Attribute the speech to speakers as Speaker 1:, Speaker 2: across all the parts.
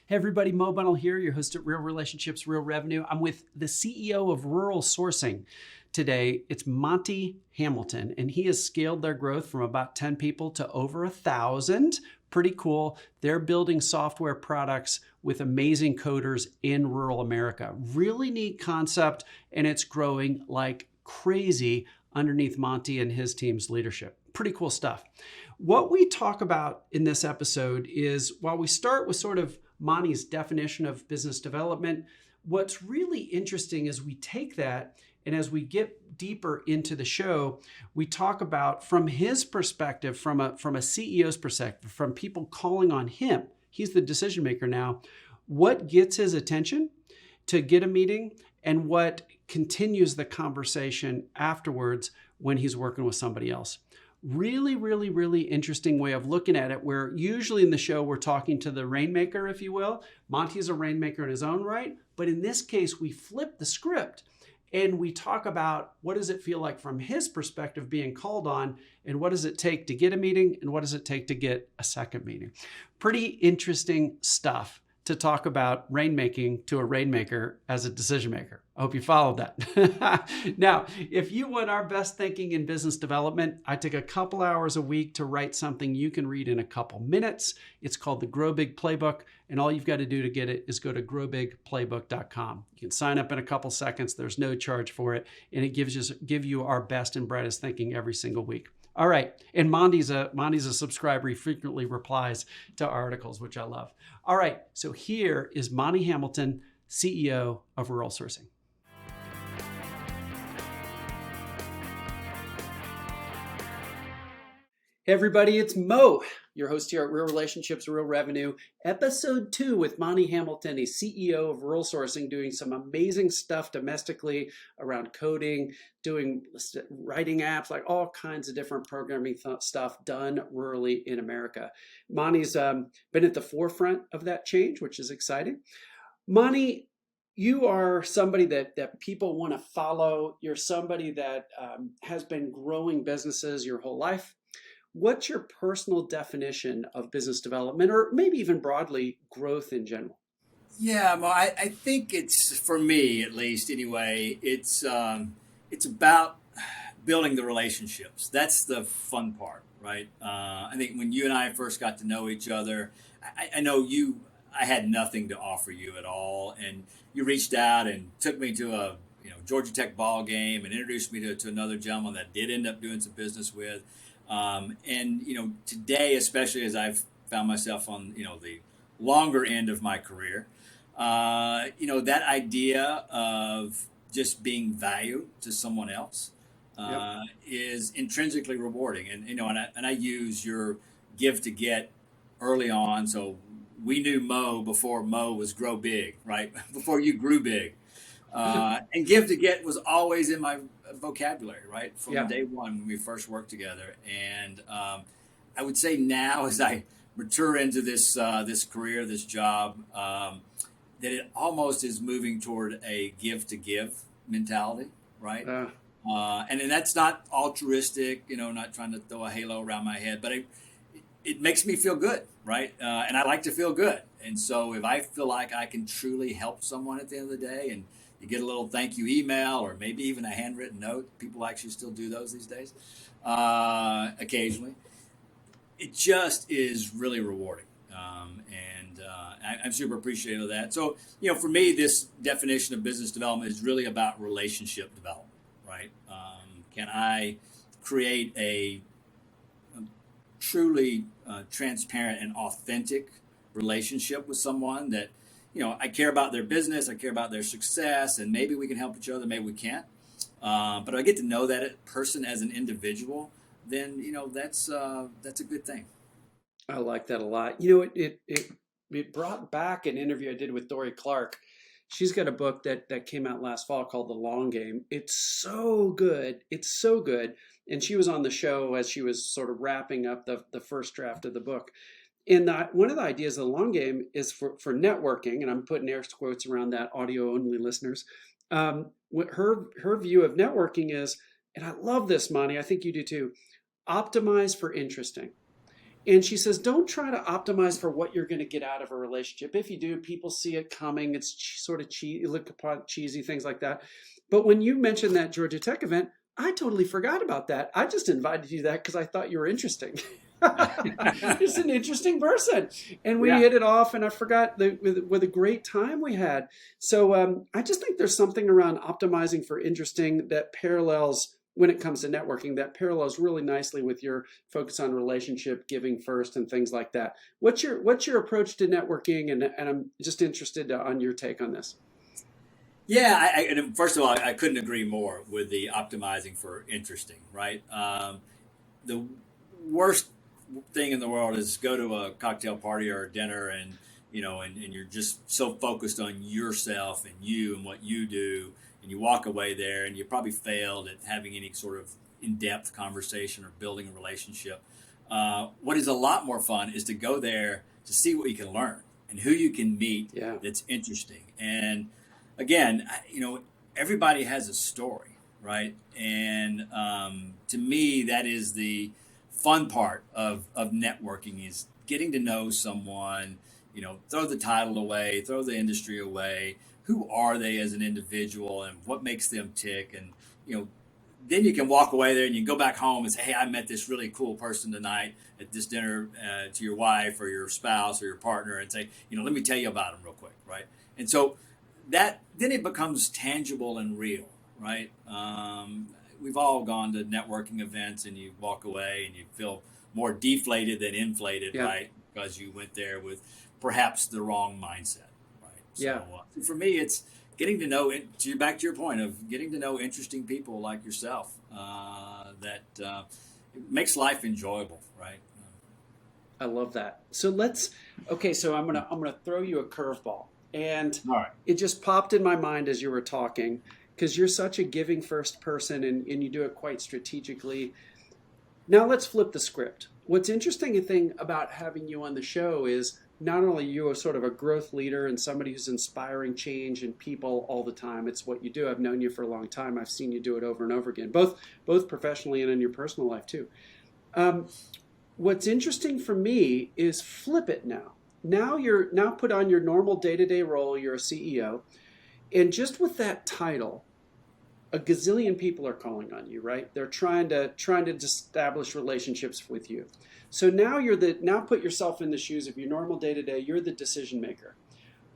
Speaker 1: Hey everybody, Mo Bunnell here, your host at Real Relationships, Real Revenue. I'm with the CEO of Rural Sourcing today. It's Monty Hamilton, and he has scaled their growth from about 10 people to over 1,000. Pretty cool. They're building software products with amazing coders in rural America. Really neat concept, and it's growing like crazy underneath Monty and his team's leadership. Pretty cool stuff. What we talk about in this episode is, while we start with sort of Monty's definition of business development, what's really interesting is we take that, and as we get deeper into the show, we talk about, from his perspective, from a CEO's perspective, from people calling on him, he's the decision maker now, what gets his attention to get a meeting and what continues the conversation afterwards when he's working with somebody else. Really interesting way of looking at it, where usually in the show we're talking to the rainmaker, if you will. Monty's a rainmaker in his own right, but in this case we flip the script and we talk about what does it feel like from his perspective being called on, and what does it take to get a meeting, and what does it take to get a second meeting. Pretty interesting stuff to talk about rainmaking to a rainmaker as a decision maker. I hope you followed that. Now, if you want our best thinking in business development, I take a couple hours a week to write something you can read in a couple minutes. It's called the Grow Big Playbook, and all you've got to do to get it is go to growbigplaybook.com. You can sign up in a couple seconds. There's no charge for it, and it give you our best and brightest thinking every single week. All right, and Monty's a subscriber. He frequently replies to articles, which I love. All right, so here is Monty Hamilton, CEO of Rural Sourcing. Hey everybody, it's Mo, your host here at Real Relationships, Real Revenue, episode 2 with Monty Hamilton, a CEO of Rural Sourcing, doing some amazing stuff domestically around coding, doing writing apps, like all kinds of different programming stuff done rurally in America. Monty's been at the forefront of that change, which is exciting. Monty, you are somebody that people want to follow. You're somebody that has been growing businesses your whole life. What's your personal definition of business development, or maybe even broadly growth in general?
Speaker 2: Yeah, well, I think it's, for me at least anyway, it's about building the relationships. That's the fun part, right? I think when you and I first got to know each other, I know I had nothing to offer you at all, and you reached out and took me to a Georgia Tech ball game and introduced me to another gentleman that did end up doing some business with. And today, especially as I've found myself on the longer end of my career, that idea of just being value to someone else is intrinsically rewarding. And I use your give to get early on. So we knew Mo before Mo was grow big, right? Before you grew big. And give to get was always in my vocabulary, right? From day one when we first worked together. And I would say now, as I mature into this career, this job, that it almost is moving toward a give to give mentality, right? And that's not altruistic, not trying to throw a halo around my head, but it makes me feel good, right? And I like to feel good. And so if I feel like I can truly help someone at the end of the day, and you get a little thank you email or maybe even a handwritten note. People actually still do those these days, occasionally. It just is really rewarding. I'm super appreciative of that. So, for me, this definition of business development is really about relationship development, right? Can I create a truly transparent and authentic relationship with someone that I care about their business, I care about their success, and maybe we can help each other, maybe we can't. But I get to know that person as an individual, then that's a good thing.
Speaker 1: I like that a lot. It brought back an interview I did with Dory Clark. She's got a book that came out last fall called The Long Game. It's so good. It's so good. And she was on the show as she was sort of wrapping up the first draft of the book. And one of the ideas of the long game is for networking, and I'm putting air quotes around that, audio-only listeners. What her view of networking is, and I love this, Monty, I think you do too, optimize for interesting. And she says, don't try to optimize for what you're going to get out of a relationship. If you do, people see it coming. It's sort of cheesy, look upon cheesy, things like that. But when you mentioned that Georgia Tech event, I totally forgot about that. I just invited you to that because I thought you were interesting. Just an interesting person. And we hit it off, and I forgot with a great time we had. So I just think there's something around optimizing for interesting that parallels when it comes to networking, that parallels really nicely with your focus on relationship, giving first, and things like that. What's your approach to networking? And I'm just interested on your take on this.
Speaker 2: Yeah, and first of all, I couldn't agree more with the optimizing for interesting, right? The worst thing in the world is go to a cocktail party or a dinner and and you're just so focused on yourself and you and what you do, and you walk away there and you probably failed at having any sort of in-depth conversation or building a relationship. What is a lot more fun is to go there to see what you can learn and who you can meet that's interesting. And again, everybody has a story, right? And to me, that is the fun part of networking, is getting to know someone. Throw the title away, throw the industry away. Who are they as an individual, and what makes them tick? And then you can walk away there and you can go back home and say, hey, I met this really cool person tonight at this dinner, to your wife or your spouse or your partner, and say, let me tell you about them real quick, right? And so that then it becomes tangible and real, right? We've all gone to networking events and you walk away and you feel more deflated than inflated, right? Because you went there with perhaps the wrong mindset, right? So for me, it's getting to know, back to your point of getting to know interesting people like yourself, that it makes life enjoyable, right?
Speaker 1: I love that. So so I'm gonna throw you a curveball. And it just popped in my mind as you were talking, because you're such a giving first person and you do it quite strategically. Now let's flip the script. What's interesting thing about having you on the show is not only you are sort of a growth leader and somebody who's inspiring change in people all the time. It's what you do. I've known you for a long time. I've seen you do it over and over again, both professionally and in your personal life too. What's interesting for me is flip it now. Now you're put on your normal day-to-day role. You're a CEO. And just with that title, a gazillion people are calling on you, right? They're trying to establish relationships with you. So now now put yourself in the shoes of your normal day-to-day. You're the decision maker.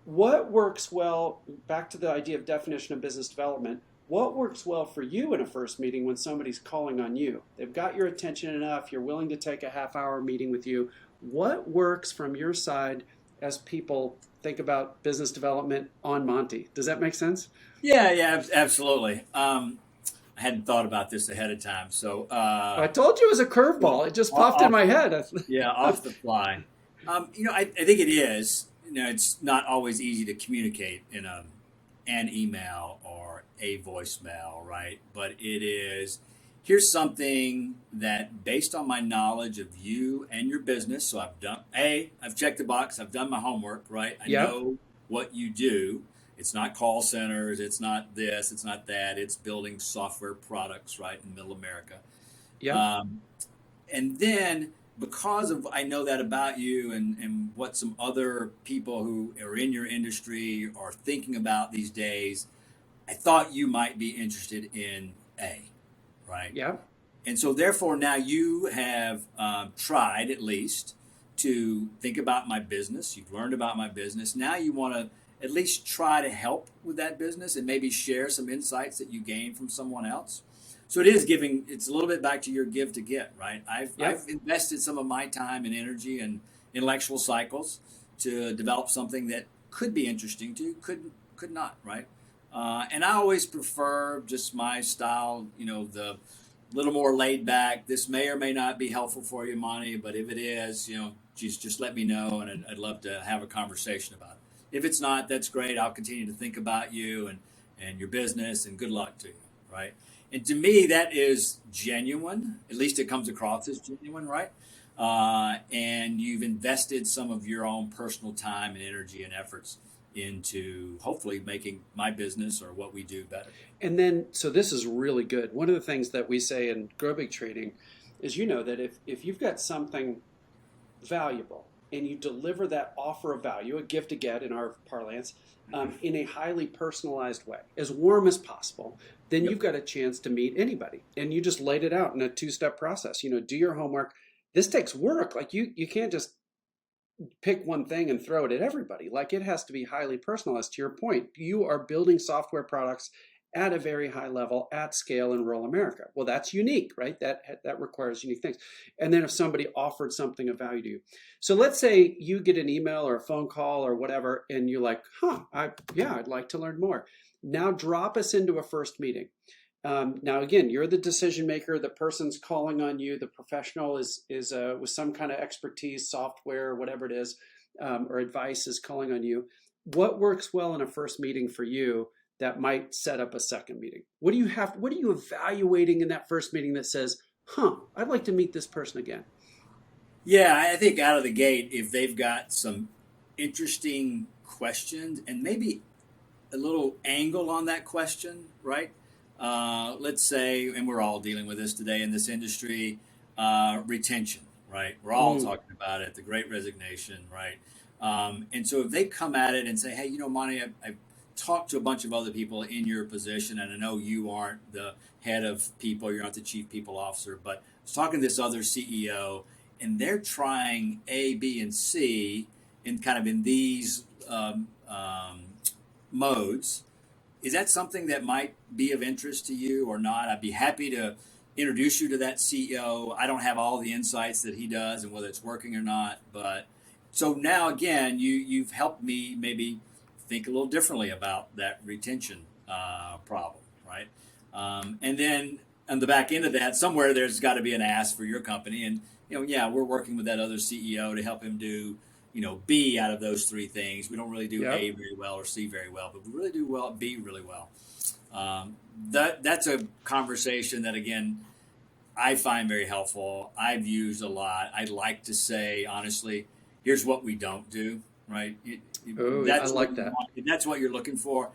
Speaker 1: What works well, back to the idea of definition of business development, what works well for you in a first meeting when somebody's calling on you? They've got your attention enough. You're willing to take a half-hour meeting with you. What works from your side as people think about business development on Monty? Does that make sense?
Speaker 2: Yeah, absolutely. I hadn't thought about this ahead of time. So
Speaker 1: I told you it was a curveball. It just popped in my head.
Speaker 2: Off the fly. I think it is. It's not always easy to communicate in an email or a voicemail, right? But it is, here's something that, based on my knowledge of you and your business, so I've checked the box, I've done my homework, right? I know what you do. It's not call centers, it's not this, it's not that, it's building software products, right, in middle America. And then, because of I know that about you and what some other people who are in your industry are thinking about these days, I thought you might be interested in right?
Speaker 1: Yeah.
Speaker 2: And so therefore now you have tried at least to think about my business. You've learned about my business. Now you want to at least try to help with that business and maybe share some insights that you gain from someone else. So it is giving. It's a little bit back to your give to get, right? I've invested some of my time and energy and intellectual cycles to develop something that could be interesting to you, could not, right? And I always prefer just my style, the little more laid back. This may or may not be helpful for you, Monty, but if it is, just let me know, and I'd love to have a conversation about it. If it's not, that's great. I'll continue to think about you and your business, and good luck to you, right? And to me, that is genuine. At least it comes across as genuine, right? And you've invested some of your own personal time and energy and efforts into hopefully making my business or what we do better.
Speaker 1: And then, so this is really good. One of the things that we say in Grow Big Training is, that if you've got something valuable and you deliver that offer of value, a gift to get in our parlance, in a highly personalized way, as warm as possible, then
Speaker 2: Yep.
Speaker 1: you've got a chance to meet anybody. And you just laid it out in a two-step process. Do your homework. This takes work. Like you can't just pick one thing and throw it at everybody. Like it has to be highly personalized. To your point, you are building software products at a very high level at scale in rural America. Well, that's unique, right? That requires unique things. And then if somebody offered something of value to you, so let's say you get an email or a phone call or whatever, and you're like, I'd like to learn more. Now drop us into a first meeting. Now, again, you're the decision maker. The person's calling on you. The professional is with some kind of expertise, software, whatever it is, or advice is calling on you. What works well in a first meeting for you that might set up a second meeting? What do you have? What are you evaluating in that first meeting that says, I'd like to meet this person again?
Speaker 2: Yeah, I think out of the gate, if they've got some interesting questions and maybe a little angle on that question, right? Let's say, and we're all dealing with this today in this industry, retention, right? We're all
Speaker 1: Mm,
Speaker 2: talking about it, the great resignation, right? And so if they come at it and say, hey, Monty, I've talked to a bunch of other people in your position, and I know you aren't the head of people, you're not the chief people officer, but I was talking to this other CEO, and they're trying A, B, and C in kind of in these modes. Is that something that might be of interest to you or not? I'd be happy to introduce you to that CEO. I don't have all the insights that he does and whether it's working or not, but so now again, you've helped me maybe think a little differently about that retention problem, right? And then on the back end of that, somewhere there's got to be an ask for your company, and yeah, we're working with that other CEO to help him do B out of those three things. We don't really do A
Speaker 1: yep.
Speaker 2: very well or C very well, but we really do well at B really well. That's a conversation that again I find very helpful. I've used a lot. I'd like to say honestly, here's what we don't do. Right?
Speaker 1: Oh, I
Speaker 2: That's what
Speaker 1: like
Speaker 2: you
Speaker 1: that.
Speaker 2: want. If that's what you're looking for.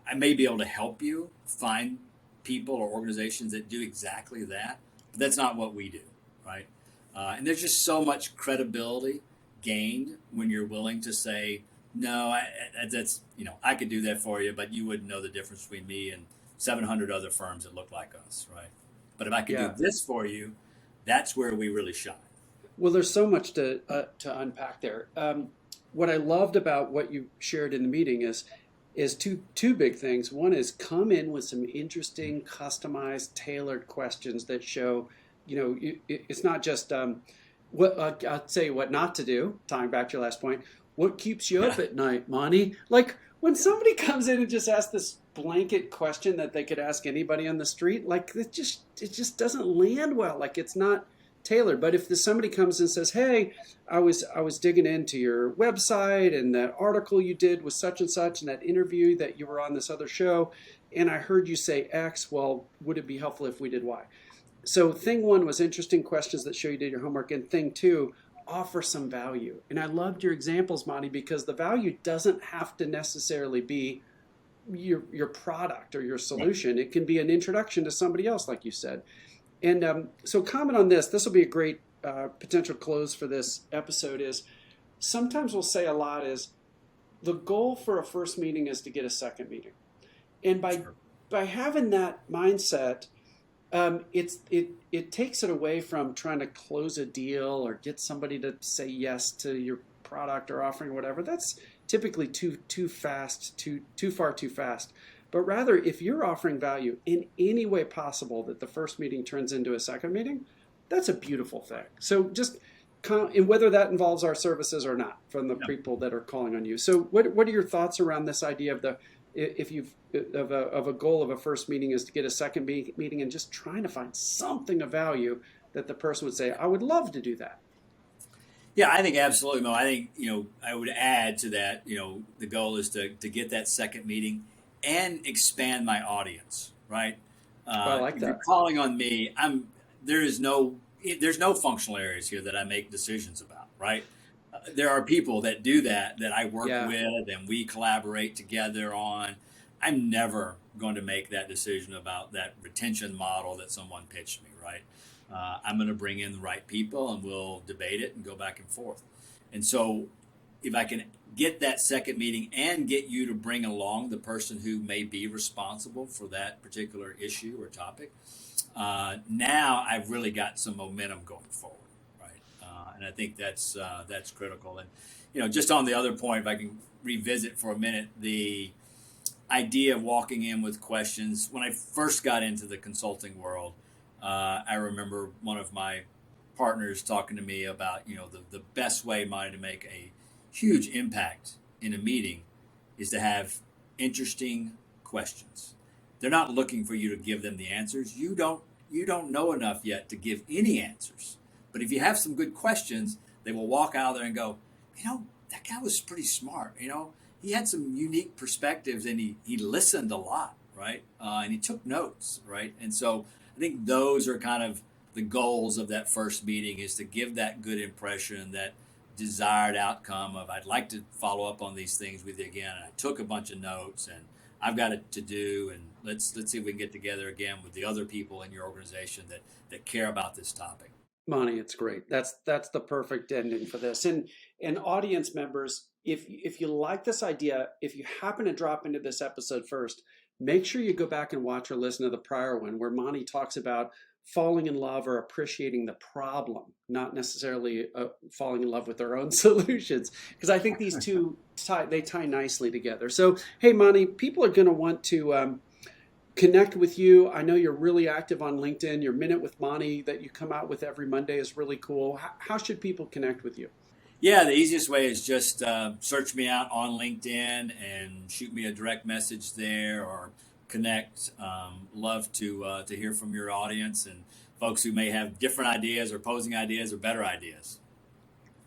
Speaker 2: I may be able to help you find people or organizations that do exactly that, but that's not what we do. Right? And there's just so much credibility gained when you're willing to say, no, that's, I could do that for you, but you wouldn't know the difference between me and 700 other firms that look like us, right? But if I could do
Speaker 1: Yeah.
Speaker 2: this for you, that's where we really shine.
Speaker 1: Well, there's so much to unpack there. What I loved about what you shared in the meeting is two big things. One is come in with some interesting, customized, tailored questions that show, it's not just what I'd say what not to do. Tying back to your last point, what keeps you up
Speaker 2: Yeah.
Speaker 1: at night, Monty? Like when somebody comes in and just asks this blanket question that they could ask anybody on the street, like it just doesn't land well. Like it's not tailored. But if somebody comes and says, "Hey, I was digging into your website and that article you did was such and such, and that interview that you were on this other show, and I heard you say X. Well, would it be helpful if we did Y?" So thing one was interesting questions that show you did your homework, and thing two, offer some value. And I loved your examples, Monty, because the value doesn't have to necessarily be your product or your
Speaker 2: Right.
Speaker 1: solution. It can be an introduction to somebody else, like you said. And so, comment on this. This will be a great potential close for this episode. Is sometimes we'll say a lot is the goal for a first meeting is to get a second meeting, and by
Speaker 2: Sure.
Speaker 1: by having that mindset, it takes it away from trying to close a deal or get somebody to say yes to your product or offering or whatever. That's typically too fast, too far too fast. But rather, if you're offering value in any way possible that the first meeting turns into a second meeting, that's a beautiful thing. So just and whether that involves our services or not from the
Speaker 2: Yeah.
Speaker 1: people that are calling on you. So what are your thoughts around this idea of the if you've of a goal of a first meeting is to get a second meeting and just trying to find something of value that the person would say, I would love to do that.
Speaker 2: Yeah, I think absolutely, Mo. I think, I would add to that, the goal is to get that second meeting and expand my audience, right?
Speaker 1: Oh, I like
Speaker 2: If you're
Speaker 1: that.
Speaker 2: calling on me, there is there's no functional areas here that I make decisions about, right? There are people that do that I work
Speaker 1: Yeah.
Speaker 2: with and we collaborate together on. I'm never going to make that decision about that retention model that someone pitched me, right? I'm going to bring in the right people and we'll debate it and go back and forth. And so if I can get that second meeting and get you to bring along the person who may be responsible for that particular issue or topic, now I've really got some momentum going forward, right? And I think that's critical. And just on the other point, if I can revisit for a minute the idea of walking in with questions. When I first got into the consulting world, I remember one of my partners talking to me about the best way to make a huge impact in a meeting is to have interesting questions. They're not looking for you to give them the answers. You don't know enough yet to give any answers. But if you have some good questions, they will walk out there and go, that guy was pretty smart. He had some unique perspectives and he listened a lot, right? And he took notes, right? And so I think those are kind of the goals of that first meeting, is to give that good impression, that desired outcome of I'd like to follow up on these things with you again. And I took a bunch of notes and I've got it to do, and let's see if we can get together again with the other people in your organization that care about this topic.
Speaker 1: Monty, it's great. That's the perfect ending for this. And audience members, if you like this idea, if you happen to drop into this episode first, make sure you go back and watch or listen to the prior one where Monty talks about falling in love or appreciating the problem, not necessarily falling in love with their own solutions. Because I think these two tie nicely together. So, hey, Monty, people are going to want to connect with you. I know you're really active on LinkedIn. Your Minute with Monty that you come out with every Monday is really cool. How should people connect with you?
Speaker 2: Yeah, the easiest way is just search me out on LinkedIn and shoot me a direct message there, or connect. Love to hear from your audience and folks who may have different ideas or opposing ideas or better ideas.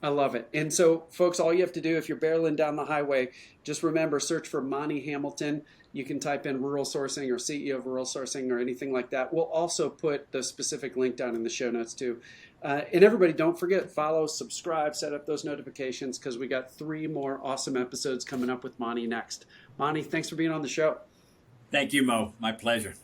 Speaker 1: I love it. And so, folks, all you have to do if you're barreling down the highway, just remember, search for Monty Hamilton. You can type in rural sourcing or CEO of rural sourcing or anything like that. We'll also put the specific link down in the show notes too. And everybody, don't forget, follow, subscribe, set up those notifications, because we got 3 more awesome episodes coming up with Monty next. Monty, thanks for being on the show.
Speaker 2: Thank you, Mo. My pleasure.